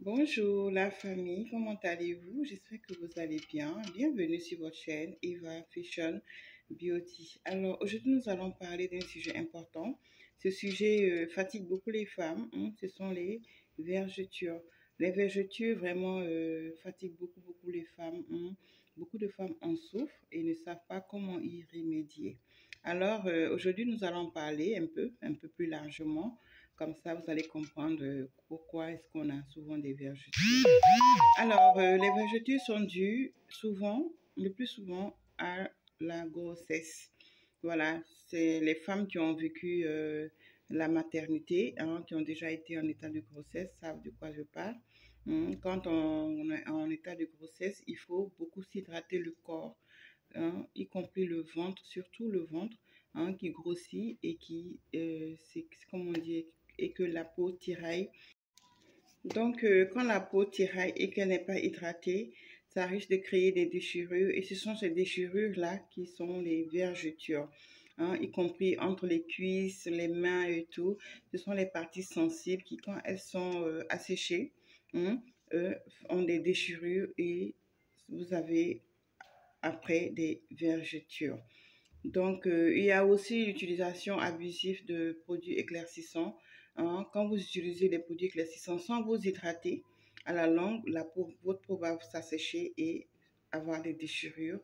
Bonjour la famille, comment allez-vous? J'espère que vous allez bien. Bienvenue sur votre chaîne Eva Fashion Beauty. Alors aujourd'hui nous allons parler d'un sujet important. Ce sujet fatigue beaucoup les femmes, ce sont les vergetures. Les vergetures vraiment fatiguent beaucoup les femmes. Beaucoup de femmes en souffrent et ne savent pas comment y remédier. Alors aujourd'hui nous allons parler un peu plus largement. Comme ça, vous allez comprendre pourquoi est-ce qu'on a souvent des vergetures. Alors, les vergetures sont dues souvent, le plus souvent, à la grossesse. Voilà, c'est les femmes qui ont vécu la maternité, qui ont déjà été en état de grossesse, savent de quoi je parle. Quand on est en état de grossesse, il faut beaucoup s'hydrater le corps, y compris le ventre, surtout le ventre, qui grossit et qui, c'est comme on dit, et que la peau tiraille. Donc, quand la peau tiraille et qu'elle n'est pas hydratée, ça risque de créer des déchirures. Et ce sont ces déchirures-là qui sont les vergetures, y compris entre les cuisses, les mains et tout. Ce sont les parties sensibles qui, quand elles sont asséchées, hein, ont des déchirures et vous avez après des vergetures. Donc, il y a aussi l'utilisation abusive de produits éclaircissants. Quand vous utilisez des produits éclaircissants sans vous hydrater, à la longue, votre peau va s'assécher et avoir des déchirures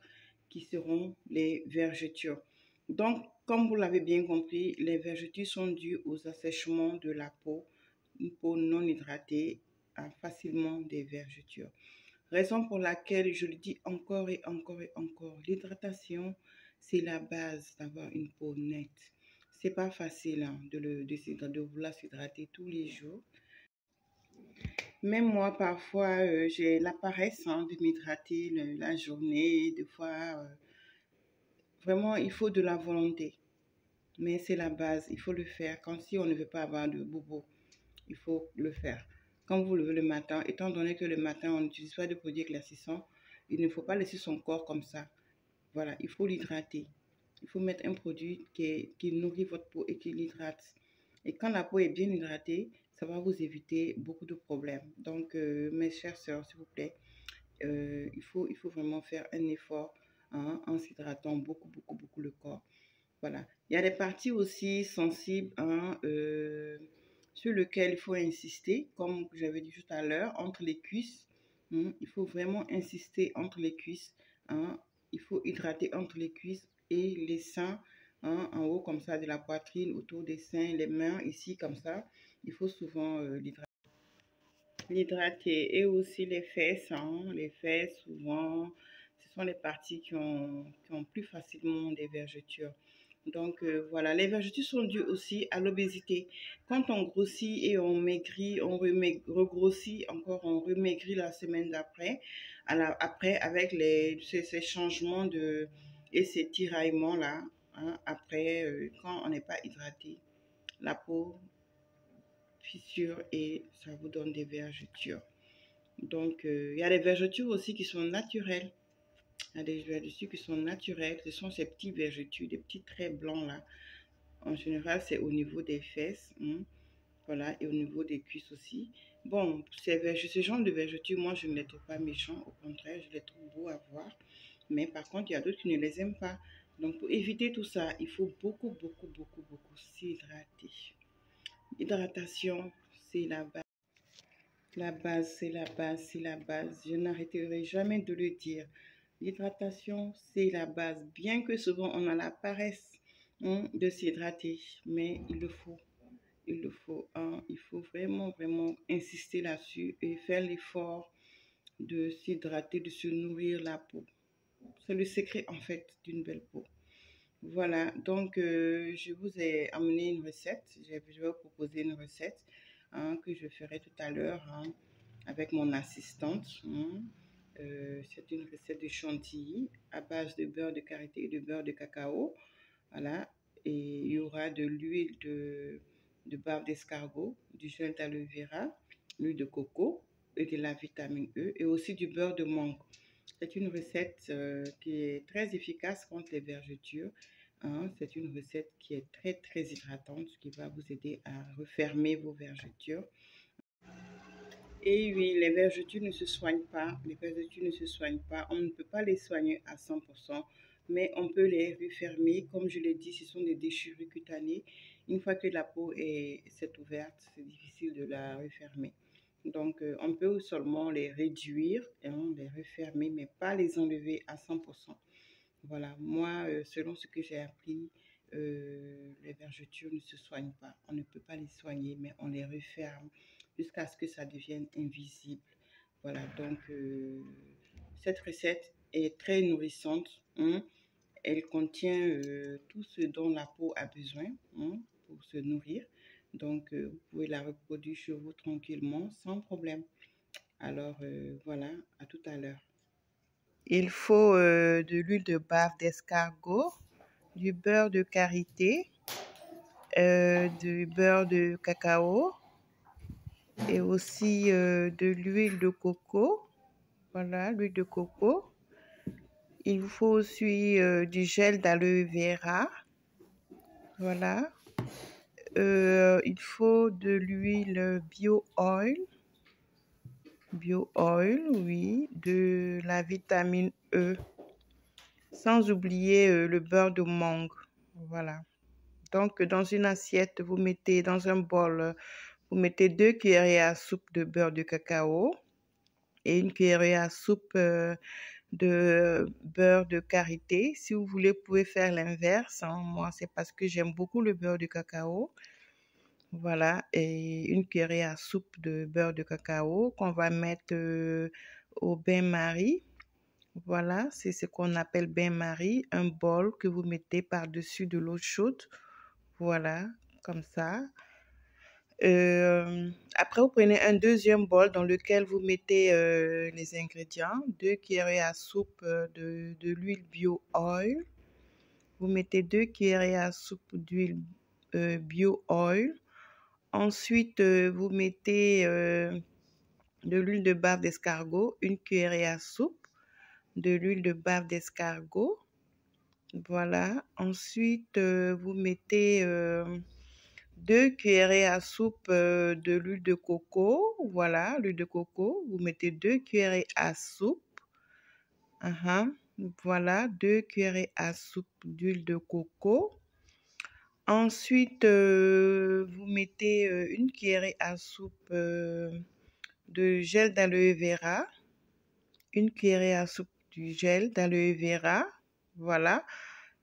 qui seront les vergetures. Donc, comme vous l'avez bien compris, les vergetures sont dues aux assèchements de la peau. Une peau non hydratée a facilement des vergetures. Raison pour laquelle je le dis encore et encore et encore, l'hydratation, c'est la base d'avoir une peau nette. C'est pas facile de vouloir s'hydrater tous les jours. Même moi, parfois, j'ai la paresse de m'hydrater la journée. Des fois, vraiment, il faut de la volonté. Mais c'est la base, il faut le faire. Quand si on ne veut pas avoir de bobo, il faut le faire. Quand vous levez le matin, étant donné que le matin, on n'utilise pas de produits éclaircissants, il ne faut pas laisser son corps comme ça. Voilà, il faut l'hydrater. Il faut mettre un produit qui nourrit votre peau et qui l'hydrate. Et quand la peau est bien hydratée, ça va vous éviter beaucoup de problèmes. Donc, mes chères sœurs, s'il vous plaît, il faut vraiment faire un effort en s'hydratant beaucoup le corps. Voilà. Il y a des parties aussi sensibles sur lesquelles il faut insister, comme j'avais dit tout à l'heure, entre les cuisses. Il faut vraiment insister entre les cuisses. Il faut hydrater entre les cuisses et les seins, en haut comme ça de la poitrine, autour des seins, les mains ici comme ça. Il faut souvent l'hydrater et aussi les fesses. Les fesses, souvent, ce sont les parties qui ont plus facilement des vergetures. Donc voilà, les vergetures sont dues aussi à l'obésité. Quand on grossit et on maigrit, on regrossit encore, on remaigrit la semaine d'après, après avec ces changements et ces tiraillements là, après quand on n'est pas hydraté, la peau fissure et ça vous donne des vergetures. Donc il y a des vergetures aussi qui sont naturelles. Il y a des vergetures qui sont naturelles. Ce sont ces petits vergetures, des petits traits blancs là. En général, c'est au niveau des fesses, voilà, et au niveau des cuisses aussi. Bon, ce genre de vergetures, moi, je ne les trouve pas méchants. Au contraire, je les trouve beaux à voir. Mais par contre, il y a d'autres qui ne les aiment pas. Donc, pour éviter tout ça, il faut beaucoup s'hydrater. L'hydratation, c'est la base. La base, c'est la base, c'est la base. Je n'arrêterai jamais de le dire. L'hydratation, c'est la base. Bien que souvent on a la paresse de s'hydrater, mais il le faut. Il le faut. Il faut vraiment insister là-dessus et faire l'effort de s'hydrater, de se nourrir la peau. C'est le secret en fait d'une belle peau. Voilà, donc je vous ai amené une recette. Je vais vous proposer une recette que je ferai tout à l'heure avec mon assistante. C'est une recette de chantilly à base de beurre de karité et de beurre de cacao. Voilà, et il y aura de l'huile de barbe d'escargot, du gel d'aloe vera, l'huile de coco et de la vitamine E et aussi du beurre de mangue. C'est une recette qui est très efficace contre les vergetures. C'est une recette qui est très hydratante, qui va vous aider à refermer vos vergetures. Et oui, les vergetures ne se soignent pas. Les vergetures ne se soignent pas. On ne peut pas les soigner à 100%, mais on peut les refermer. Comme je l'ai dit, ce sont des déchirures cutanées. Une fois que la peau s'est ouverte, c'est difficile de la refermer. Donc, on peut seulement les réduire, hein, les refermer, mais pas les enlever à 100%. Voilà, moi, selon ce que j'ai appris, les vergetures ne se soignent pas. On ne peut pas les soigner, mais on les referme jusqu'à ce que ça devienne invisible. Voilà, donc cette recette est très nourrissante, hein. Elle contient tout ce dont la peau a besoin, hein, pour se nourrir. Donc, vous pouvez la reproduire chez vous tranquillement, sans problème. Alors, voilà, à tout à l'heure. Il faut de l'huile de bave d'escargot, du beurre de karité, du beurre de cacao et aussi de l'huile de coco. Voilà, l'huile de coco. Il vous faut aussi du gel d'aloe vera. Voilà. Il faut de l'huile bio-oil. Bio-oil, oui. De la vitamine E. Sans oublier le beurre de mangue. Voilà. Donc, dans une assiette, vous mettez dans un bol, vous mettez 2 cuillerées à soupe de beurre de cacao et 1 cuillerée à soupe de beurre de karité. Si vous voulez, vous pouvez faire l'inverse, hein. Moi, c'est parce que j'aime beaucoup le beurre de cacao. Voilà, et 1 cuillerée à soupe de beurre de cacao qu'on va mettre au bain-marie. Voilà, c'est ce qu'on appelle bain-marie, un bol que vous mettez par-dessus de l'eau chaude. Voilà, comme ça. Après, vous prenez un deuxième bol dans lequel vous mettez les ingrédients. 2 cuillerées à soupe de l'huile bio-oil. Vous mettez 2 cuillerées à soupe d'huile bio-oil. Ensuite, vous mettez de l'huile de bave d'escargot, 1 cuillerée à soupe de l'huile de bave d'escargot. Voilà. Ensuite, vous mettez 2 cuillerées à soupe de l'huile de coco. Voilà, l'huile de coco. Vous mettez 2 cuillerées à soupe. Voilà, 2 cuillerées à soupe d'huile de coco. Ensuite, vous mettez 1 cuillerée à soupe de gel d'aloe vera. 1 cuillerée à soupe du gel d'aloe vera. Voilà.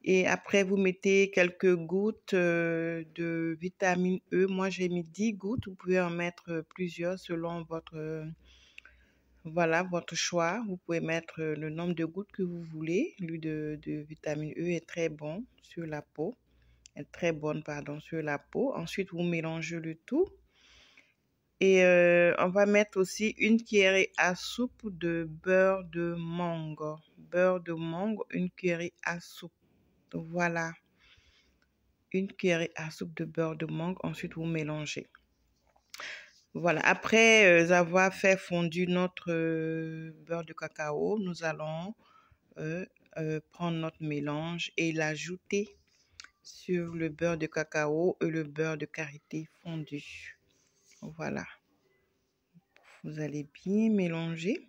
Et après, vous mettez quelques gouttes de vitamine E. Moi, j'ai mis 10 gouttes. Vous pouvez en mettre plusieurs selon votre, voilà, votre choix. Vous pouvez mettre le nombre de gouttes que vous voulez. L'huile de vitamine E est très bon sur la peau. Elle est très bonne, pardon, sur la peau. Ensuite, vous mélangez le tout. Et on va mettre aussi 1 cuillerée à soupe de beurre de mangue. Beurre de mangue, 1 cuillerée à soupe. Donc, voilà. 1 cuillerée à soupe de beurre de mangue. Ensuite, vous mélangez. Voilà. Après avoir fait fondu notre beurre de cacao, nous allons prendre notre mélange et l'ajouter sur le beurre de cacao et le beurre de karité fondu. Voilà. Vous allez bien mélanger.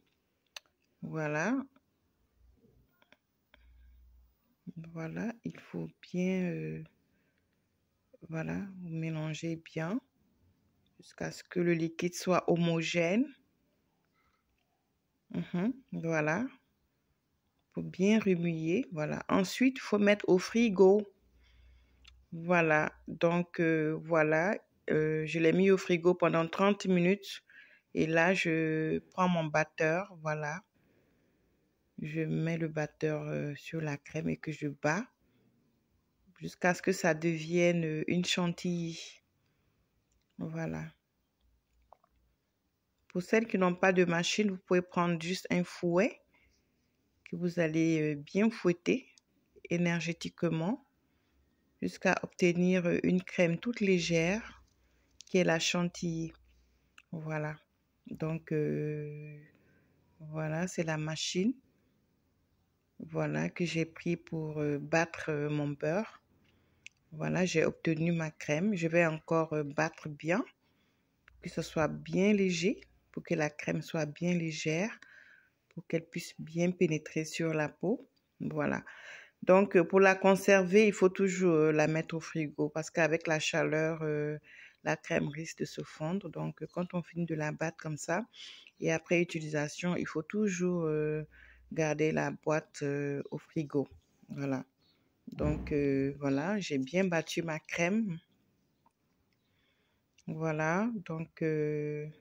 Voilà. Voilà, il faut bien, voilà, vous mélangez bien jusqu'à ce que le liquide soit homogène. Voilà. Il faut bien remuer. Voilà. Ensuite, il faut mettre au frigo. Voilà. Donc, voilà. Je l'ai mis au frigo pendant 30 minutes. Et là, je prends mon batteur. Voilà. Je mets le batteur sur la crème et que je bats jusqu'à ce que ça devienne une chantilly. Voilà. Pour celles qui n'ont pas de machine, vous pouvez prendre juste un fouet que vous allez bien fouetter énergétiquement jusqu'à obtenir une crème toute légère qui est la chantilly. Voilà. Donc, voilà, c'est la machine. Voilà, que j'ai pris pour battre mon beurre. Voilà, j'ai obtenu ma crème. Je vais encore battre bien, que ce soit bien léger. pour que la crème soit bien légère, pour qu'elle puisse bien pénétrer sur la peau. Voilà. Donc, pour la conserver, il faut toujours la mettre au frigo parce qu'avec la chaleur, la crème risque de se fondre. Donc, quand on finit de la battre comme ça, et après utilisation, il faut toujours garder la boîte au frigo. Voilà. Donc, voilà, j'ai bien battu ma crème. Voilà, donc c'est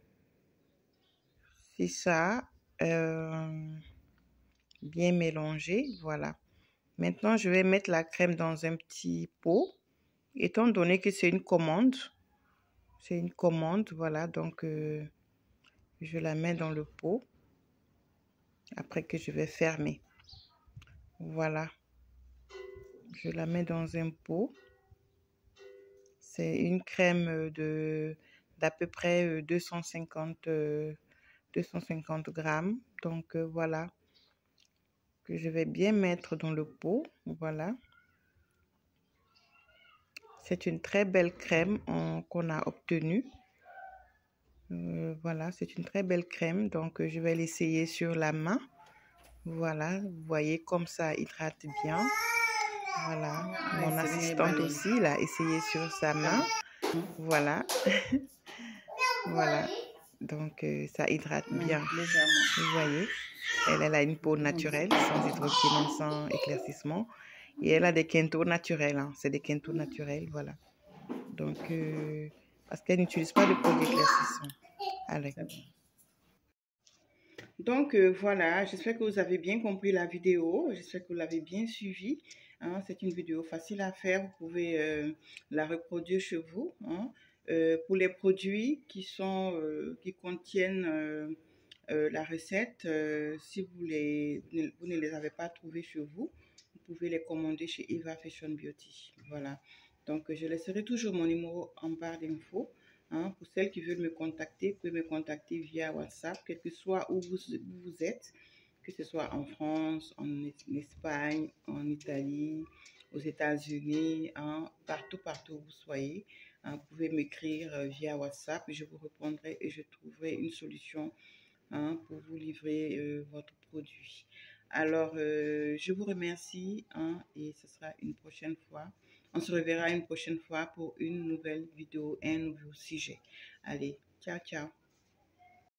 ça. Bien mélangé, voilà. Maintenant, je vais mettre la crème dans un petit pot. Étant donné que c'est une commande, voilà. Donc, je la mets dans le pot. Après que je vais fermer. Voilà. Je la mets dans un pot. C'est une crème d'à peu près 250 grammes. Donc, voilà. Que je vais bien mettre dans le pot. Voilà. C'est une très belle crème qu'on a obtenue. Voilà, c'est une très belle crème. Donc, je vais l'essayer sur la main. Voilà, vous voyez comme ça hydrate bien. Voilà, mon assistante aussi l'a essayé sur sa main. Voilà. Voilà. Donc, ça hydrate bien. Vous voyez, elle a une peau naturelle, sans hydroquinone, sans éclaircissement. Et elle a des quintaux naturels. Hein. C'est des quintaux naturels, voilà. Donc, parce qu'elle n'utilise pas de produits éclaircissants. Allez. Donc, voilà, j'espère que vous avez bien compris la vidéo. J'espère que vous l'avez bien suivi. Hein. C'est une vidéo facile à faire. Vous pouvez la reproduire chez vous. Hein. Pour les produits qui contiennent la recette, si vous ne les avez pas trouvés chez vous, vous pouvez les commander chez Eva Fashion Beauty. Voilà. Donc, je laisserai toujours mon numéro en barre d'infos. Hein, pour celles qui veulent me contacter, vous pouvez me contacter via WhatsApp, quel que soit où vous êtes, que ce soit en France, en Espagne, en Italie, aux États-Unis, hein, partout où vous soyez. Hein, vous pouvez m'écrire via WhatsApp, je vous répondrai et je trouverai une solution hein, pour vous livrer votre produit. Alors, je vous remercie hein, et ce sera une prochaine fois. On se reverra une prochaine fois pour une nouvelle vidéo, un nouveau sujet. Allez, ciao, ciao.